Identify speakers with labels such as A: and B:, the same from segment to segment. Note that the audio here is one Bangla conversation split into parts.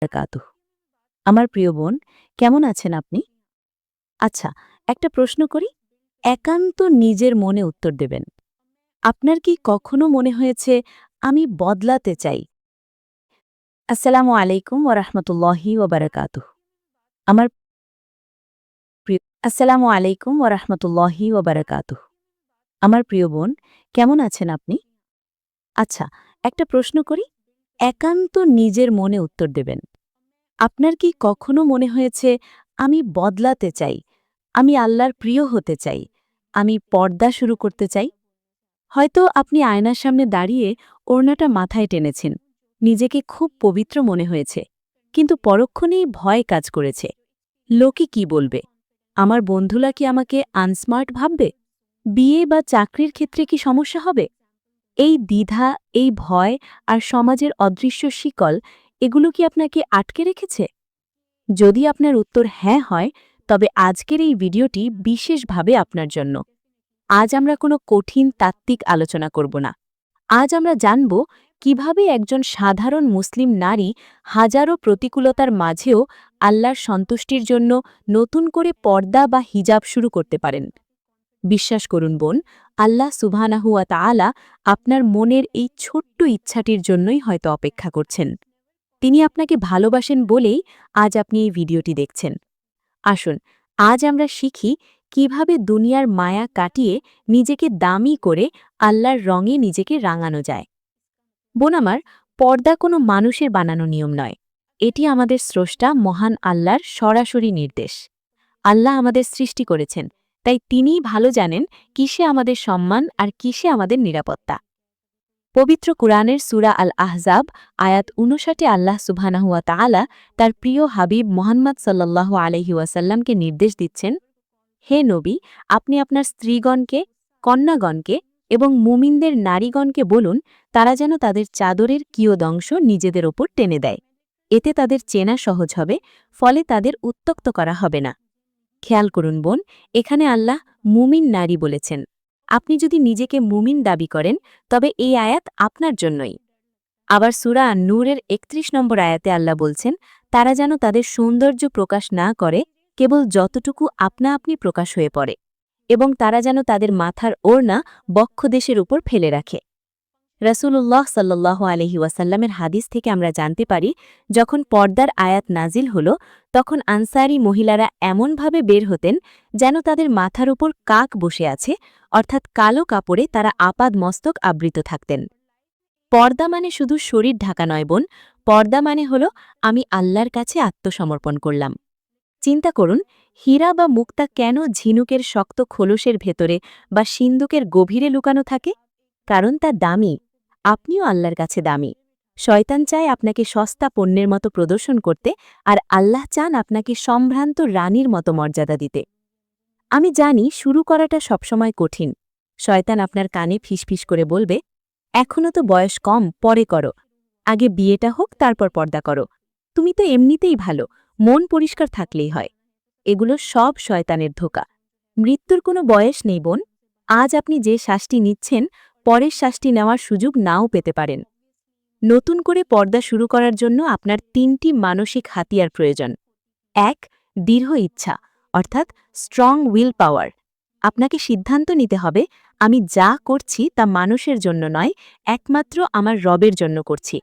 A: বারাকাতুহু। আমার প্রিয় বোন, কেমন আছেন আপনি? আচ্ছা, একটা প্রশ্ন করি। একান্ত নিজের মনে উত্তর দেবেন। আপনার কি কখনো মনে হয়েছে আমি বদলাতে চাই? আসসালামু আলাইকুম ওয়া রাহমাতুল্লাহি ওয়া বারাকাতুহু। আমার প্রিয় আসসালামু আলাইকুম ওয়া রাহমাতুল্লাহি ওয়া বারাকাতুহু। আমার প্রিয় বোন, কেমন আছেন আপনি? আচ্ছা, একটা প্রশ্ন করি। একান্ত নিজের মনে উত্তর দেবেন। আপনার কি কখনো মনে হয়েছে আমি বদলাতে চাই, আমি আল্লাহর প্রিয় হতে চাই, আমি পর্দা শুরু করতে চাই? হয়তো আপনি আয়নার সামনে দাঁড়িয়ে ওড়নাটা মাথায় টেনেছেন, নিজেকে খুব পবিত্র মনে হয়েছে, কিন্তু পরক্ষণেই ভয় কাজ করেছে। লোকে কি বলবে? আমার বন্ধুরা কি আমাকে আনস্মার্ট ভাববে? বিয়ে বা চাকরির ক্ষেত্রে কি সমস্যা হবে? এই দ্বিধা, এই ভয় আর সমাজের অদৃশ্য শিকল, এগুলো কি আপনাকে আটকে রেখেছে? যদি আপনার উত্তর হ্যাঁ হয়, তবে আজকের এই ভিডিওটি বিশেষভাবে আপনার জন্য। আজ আমরা কোনো কঠিন তাত্ত্বিক আলোচনা করব না। আজ আমরা জানব কিভাবে একজন সাধারণ মুসলিম নারী হাজারো প্রতিকূলতার মাঝেও আল্লাহর সন্তুষ্টির জন্য নতুন করে পর্দা বা হিজাব শুরু করতে পারেন। বিশ্বাস করুন বোন, আল্লাহ সুবহানাহু ওয়া তাআলা আপনার মনের এই ছোট্ট ইচ্ছাটির জন্যই হয়তো অপেক্ষা করছেন। তিনি আপনাকে ভালোবাসেন বলেই আজ আপনি এই ভিডিওটি দেখছেন। আসুন, আজ আমরা শিখি কিভাবে দুনিয়ার মায়া কাটিয়ে নিজেকে দামি করে আল্লাহর রঙে নিজেকে রাঙানো যায়। বোন আমার, পর্দা কোনো মানুষের বানানো নিয়ম নয়। এটি আমাদের স্রষ্টা মহান আল্লাহর সরাসরি নির্দেশ। আল্লাহ আমাদের সৃষ্টি করেছেন, তাই তিনিই ভালো জানেন কিসে আমাদের সম্মান আর কিসে আমাদের নিরাপত্তা। পবিত্র কুরআনের সূরা আল আহজাব আয়াত ৫৯ আল্লাহ সুবহানাহু ওয়া তাআলা তার প্রিয় হাবিব মুহাম্মদ সাল্লাল্লাহু আলাইহি ওয়াসাল্লামকে নির্দেশ দিচ্ছেন, হে নবী, আপনি আপনার স্ত্রীগণকে, কন্যাগণকে এবং মুমিনদের নারীগণকে বলুন তারা যেন তাদের চাদরের কিয়দংশ নিজেদের ওপর টেনে দেয়। এতে তাদের চেনা সহজ হবে, ফলে তাদের উত্ত্যক্ত করা হবে না। খেয়াল করুন বোন, এখানে আল্লাহ মুমিন নারী বলেছেন। আপনি যদি নিজেকে মুমিন দাবি করেন, তবে এই আয়াত আপনার জন্যই। আবার সূরা নূরের ৩১ নম্বর আয়াতে আল্লাহ বলছেন, তারা যেন তাদের সৌন্দর্য প্রকাশ না করে, কেবল যতটুকু আপনা আপনি প্রকাশ হয়ে পড়ে, এবং তারা যেন তাদের মাথার ওড়না বক্ষদেশের উপর ফেলে রাখে। রাসূলুল্লাহ সাল্লাল্লাহু আলাইহি ওয়াসাল্লামের হাদিস থেকে আমরা জানতে পারি, যখন পর্দার আয়াত নাজিল হল, তখন আনসারী মহিলারা এমনভাবে বের হতেন যেন তাদের মাথার উপর কাক বসে আছে, অর্থাৎ কালো কাপড়ে তারা আপাদ মস্তক আবৃত থাকতেন। পর্দা মানে শুধু শরীর ঢাকা নয় বোন, পর্দা মানে হল আমি আল্লাহর কাছে আত্মসমর্পণ করলাম। চিন্তা করুন, হীরা বা মুক্তা কেন ঝিনুকের শক্ত খোলসের ভেতরে বা সিন্দুকের গভীরে লুকানো থাকে? কারণ তা দামি। আপনিও আল্লাহর কাছে দামি। শয়তান চায় আপনাকে সস্তা পণ্যের মতো প্রদর্শন করতে, আর আল্লাহ চান আপনাকে সম্ভ্রান্ত রানীর মতো মর্যাদা দিতে। আমি জানি শুরু করাটা সবসময় কঠিন। শয়তান আপনার কানে ফিসফিস করে বলবে, এখনো তো বয়স কম, পরে করো। আগে বিয়েটা হোক, তারপর পর্দা করো। তুমি তো এমনিতেই ভালো, মন পরিষ্কার থাকলেই হয়। এগুলো সব শয়তানের ধোঁকা। মৃত্যুর কোনো বয়স নেই বোন। আজ আপনি যে শ্বাসটি নিচ্ছেন, পরের শ্বাসটি নেওয়ার সুযোগ নাও পেতে পারেন। নতুন করে পর্দা শুরু করার জন্য আপনার ৩টি মানসিক হাতিয়ার প্রয়োজন। ১. দৃঢ় ইচ্ছা, অর্থাৎ স্ট্রং উইল পাওয়ার। আপনাকে সিদ্ধান্ত নিতে হবে, আমি যা করছি তা মানুষের জন্য নয়, একমাত্র আমার রবের জন্য করছি।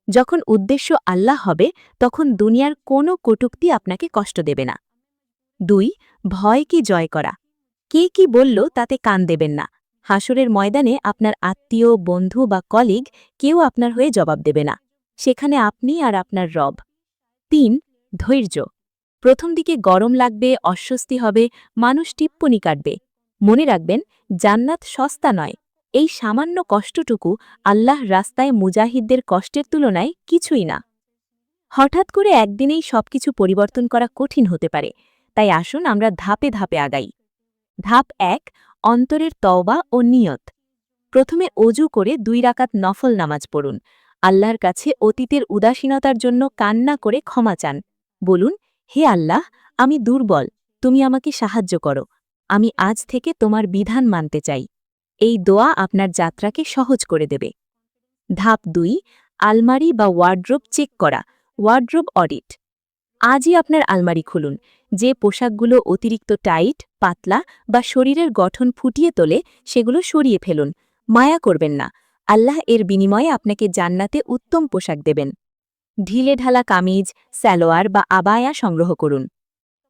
A: যখন উদ্দেশ্য আল্লাহ হবে, তখন দুনিয়ার কোনো কটূক্তি আপনাকে কষ্ট দেবে না। ২. ভয়কে জয় করা। কে কি বলল তাতে কান দেবেন না। হাসরের ময়দানে আপনার আত্মীয়, বন্ধু বা কলিগ কেউ আপনার হয়ে জবাব দেবে না। সেখানে আপনি আর আপনার রব। ৩. ধৈর্য। প্রথম দিকে গরম লাগবে, অস্বস্তি হবে, মানুষ টিপ্পনি কাটবে। মনে রাখবেন, জান্নাত সস্তা নয়। এই সামান্য কষ্টটুকু আল্লাহ রাস্তায় মুজাহিদদের কষ্টের তুলনায় কিছুই না। হঠাৎ করে একদিনেই সবকিছু পরিবর্তন করা কঠিন হতে পারে, তাই আসুন আমরা ধাপে ধাপে আগাই। ধাপ ১. অন্তরের তওবা ও নিয়ত। প্রথমে অজু করে ২ রাকাত নফল নামাজ পড়ুন। আল্লাহর কাছে অতীতের উদাসীনতার জন্য কান্না করে ক্ষমা চান। বলুন, হে আল্লাহ, আমি দুর্বল, তুমি আমাকে সাহায্য করো। আমি আজ থেকে তোমার বিধান মানতে চাই। এই দোয়া আপনার যাত্রাকে সহজ করে দেবে। ধাপ ২. আলমারি বা ওয়ার্ড্রোব চেক করা। Wardrobe audit. আজই আপনার আলমারি খুলুন। যে পোশাকগুলো অতিরিক্ত টাইট, পাতলা বা শরীরের গঠন ফুটিয়ে তোলে সেগুলো সরিয়ে ফেলুন। মায়া করবেন না। আল্লাহ এর বিনিময়ে আপনাকে জান্নাতে উত্তম পোশাক দেবেন। ঢিলেঢালা কামিজ, সালোয়ার বা আবায়া সংগ্রহ করুন।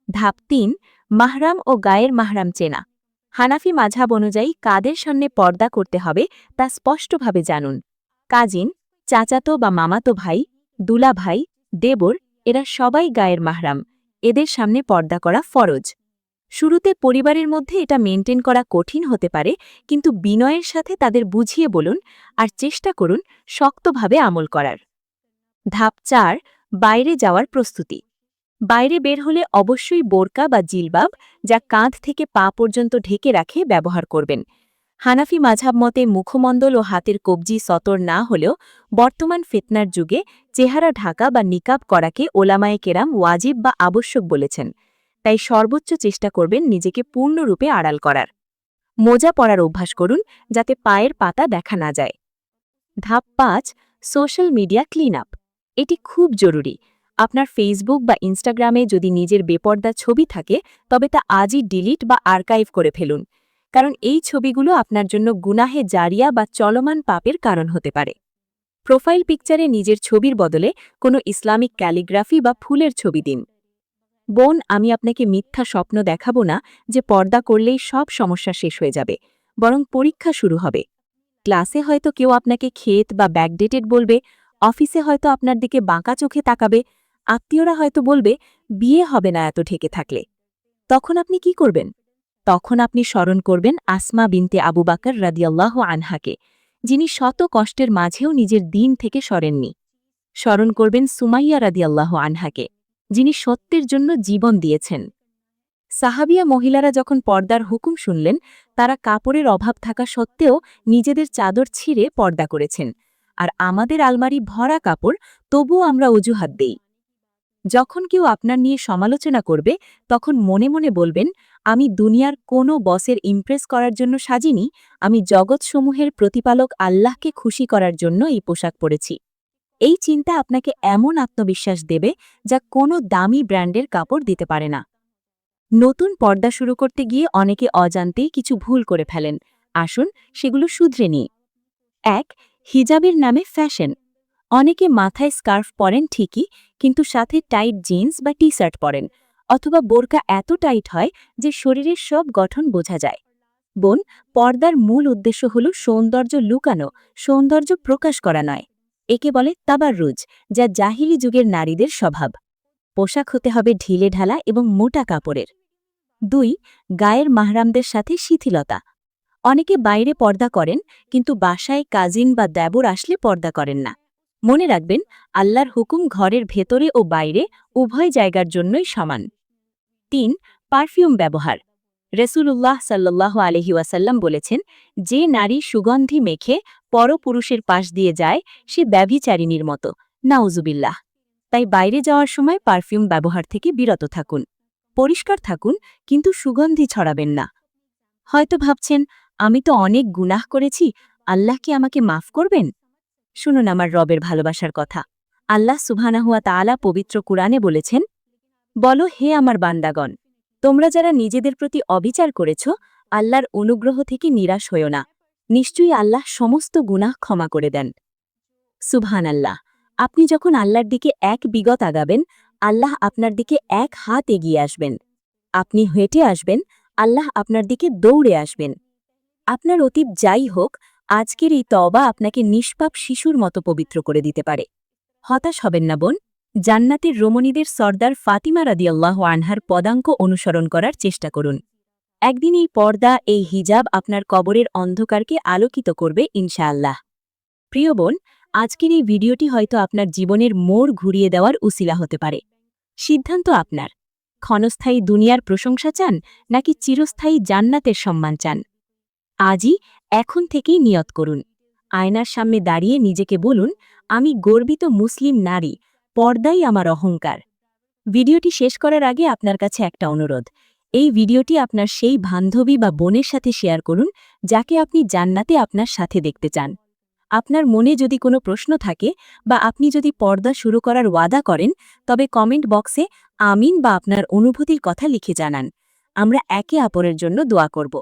A: ধাপ ৩, মাহরাম ও গায়ের মাহরাম চেনা। হানাফি মাঝহাব অনুযায়ী কাদের সামনে পর্দা করতে হবে তা স্পষ্টভাবে জানুন। কাজিন, চাচাতো বা মামাতো ভাই, দুলা ভাই, দেবর, এরা সবাই গায়ের মাহরাম। এদের সামনে পর্দা করা ফরজ। শুরুতে পরিবারের মধ্যে এটা মেনটেন করা কঠিন হতে পারে, কিন্তু বিনয়ের সাথে তাদের বুঝিয়ে বলুন আর চেষ্টা করুন শক্তভাবে আমল করার। ধাপ ৪, বাইরে যাওয়ার প্রস্তুতি। বাইরে বের হলে অবশ্যই বোরকা বা জিলবাব, যা কাঁধ থেকে পা পর্যন্ত ঢেকে রাখে, ব্যবহার করবেন। হানাফি মাঝহাব মতে মুখমণ্ডল ও হাতের কবজি সতর না হলেও বর্তমান ফিতনার যুগে চেহারা ঢাকা বা নিকাব করাকে ওলামায়ে কেরাম ওয়াজিব বা আবশ্যক বলেছেন। তাই সর্বোচ্চ চেষ্টা করবেন নিজেকে পূর্ণরূপে আড়াল করার। মোজা পরার অভ্যাস করুন, যাতে পায়ের পাতা দেখা না যায়। ধাপ ৫, সোশ্যাল মিডিয়া ক্লিন আপ। এটি খুব জরুরি। আপনার ফেসবুক বা ইনস্টাগ্রামে যদি নিজের বেপর্দা ছবি থাকে, তবে তা আজই ডিলিট বা আর্কাইভ করে ফেলুন, কারণ এই ছবিগুলো আপনার জন্য গুনাহে জারিয়া বা চলমান পাপের কারণ হতে পারে। প্রোফাইল পিকচারে নিজের ছবির বদলে কোনো ইসলামিক ক্যালিগ্রাফি বা ফুলের ছবি দিন। বোন, আমি আপনাকে মিথ্যা স্বপ্ন দেখাবো না যে পর্দা করলেই সব সমস্যা শেষ হয়ে যাবে, বরং পরীক্ষা শুরু হবে। ক্লাসে হয়তো কেউ আপনাকে ক্ষেত বা ব্যাকডেটেড বলবে, অফিসে হয়তো আপনার দিকে বাঁকা চোখে তাকাবে, আত্মীয়রা হয়তো বলবে বিয়ে হবে না এত ঢেকে থাকলে। তখন আপনি কি করবেন? তখন আপনি স্মরণ করবেন আসমা বিনতে আবু বাকর রাদিয়াল্লাহু আনহাকে, যিনি শত কষ্টের মাঝেও নিজের দিন থেকে সরেননি। স্মরণ করবেন সুমাইয়া রাদিয়াল্লাহু আনহাকে, যিনি সত্যের জন্য জীবন দিয়েছেন। সাহাবিয়া মহিলারা যখন পর্দার হুকুম শুনলেন, তারা কাপড়ের অভাব থাকা সত্ত্বেও নিজেদের চাদর ছিঁড়ে পর্দা করেছেন। আর আমাদের আলমারি ভরা কাপড়, তবুও আমরা অজুহাত দেই। যখন কেউ আপনার নিয়ে সমালোচনা করবে, তখন মনে মনে বলবেন, আমি দুনিয়ার কোনো বসের ইমপ্রেস করার জন্য সাজিনি, আমি জগৎসমূহের প্রতিপালক আল্লাহকে খুশি করার জন্য এই পোশাক পরেছি। এই চিন্তা আপনাকে এমন আত্মবিশ্বাস দেবে যা কোনো দামি ব্র্যান্ডের কাপড় দিতে পারে না। নতুন পর্দা শুরু করতে গিয়ে অনেকে অজান্তেই কিছু ভুল করে ফেলেন। আসুন সেগুলো শুধরে নিই। ১, হিজাবের নামে ফ্যাশন। অনেকে মাথায় স্কার্ফ পরেন ঠিকই, কিন্তু সাথে টাইট জিন্স বা টি শার্ট পরেন, অথবা বোরকা এত টাইট হয় যে শরীরের সব গঠন বোঝা যায়। বোন, পর্দার মূল উদ্দেশ্য হল সৌন্দর্য লুকানো, সৌন্দর্য প্রকাশ করা নয়। একে বলে তাবাররুজ, যা জাহিলি যুগের নারীদের স্বভাব। পোশাক হতে হবে ঢিলেঢালা এবং মোটা কাপড়ের। ২, গায়ের মাহরামদের সাথে শিথিলতা। অনেকে বাইরে পর্দা করেন, কিন্তু বাসায় কাজিন বা দেবর আসলে পর্দা করেন না। মনে রাখবেন, আল্লাহর হুকুম ঘরের ভেতরে ও বাইরে উভয় জায়গার জন্যই সমান। ৩, পারফিউম ব্যবহার। রসুলুল্লাহ সাল্লাল্লাহু আলাইহি ওয়াসাল্লাম বলেছেন, যে নারী সুগন্ধি মেখে পরপুরুষের পাশ দিয়ে যায়, সে ব্যভিচারিণীর মতো। নাউজুবিল্লাহ। তাই বাইরে যাওয়ার সময় পারফিউম ব্যবহার থেকে বিরত থাকুন। পরিষ্কার থাকুন, কিন্তু সুগন্ধি ছড়াবেন না। হয়তো ভাবছেন, আমি তো অনেক গুনাহ করেছি, আল্লাহ কি আমাকে মাফ করবেন? শুনুন আমার রবের ভালোবাসার কথা। আল্লাহ সুবহানাহু ওয়া তাআলা পবিত্র কুরআনে বলেছেন, বলো, হে আমার বান্দাগণ, তোমরা যারা নিজেদের প্রতি অবিচার করেছ, আল্লাহর অনুগ্রহ থেকে নিরাশ হইও না। নিশ্চয়ই আল্লাহ সমস্ত গুনাহ ক্ষমা করে দেন। সুবহানাল্লাহ। আপনি যখন আল্লাহর দিকে এক বিগত আগাবেন, আল্লাহ আপনার দিকে এক হাত এগিয়ে আসবেন। আপনি হেঁটে আসবেন, আল্লাহ আপনার দিকে দৌড়ে আসবেন। আপনার অতীত যাই হোক, আজকের এই তওবা আপনাকে নিষ্পাপ শিশুর মতো পবিত্র করে দিতে পারে। হতাশ হবেন না বোন। জান্নাতের রমণীদের সর্দার ফাতিমা রাদিয়াল্লাহু আনহার পদাঙ্ক অনুসরণ করার চেষ্টা করুন। একদিন এই পর্দা, এই হিজাব আপনার কবরের অন্ধকারকে আলোকিত করবে ইনশাআল্লাহ। প্রিয় বোন, আজকের এই ভিডিওটি হয়তো আপনার জীবনের মোড় ঘুরিয়ে দেওয়ার উসিলা হতে পারে। সিদ্ধান্ত আপনার। ক্ষণস্থায়ী দুনিয়ার প্রশংসা চান, নাকি চিরস্থায়ী জান্নাতের সম্মান চান? আজই, এখন থেকেই নিয়ত করুন। আয়নার সামনে দাঁড়িয়ে নিজেকে বলুন, আমি গর্বিত মুসলিম নারী, পর্দাই আমার অহংকার। ভিডিওটি শেষ করার আগে আপনার কাছে একটা অনুরোধ। এই ভিডিওটি আপনার সেই বান্ধবী বা বোনের সাথে শেয়ার করুন, যাকে আপনি জান্নাতে আপনার সাথে দেখতে চান। আপনার মনে যদি কোনো প্রশ্ন থাকে বা আপনি যদি পর্দা শুরু করার ওয়াদা করেন, তবে কমেন্ট বক্সে আমিন বা আপনার অনুভূতির কথা লিখে জানান। আমরা একে অপরের জন্য দোয়া করব।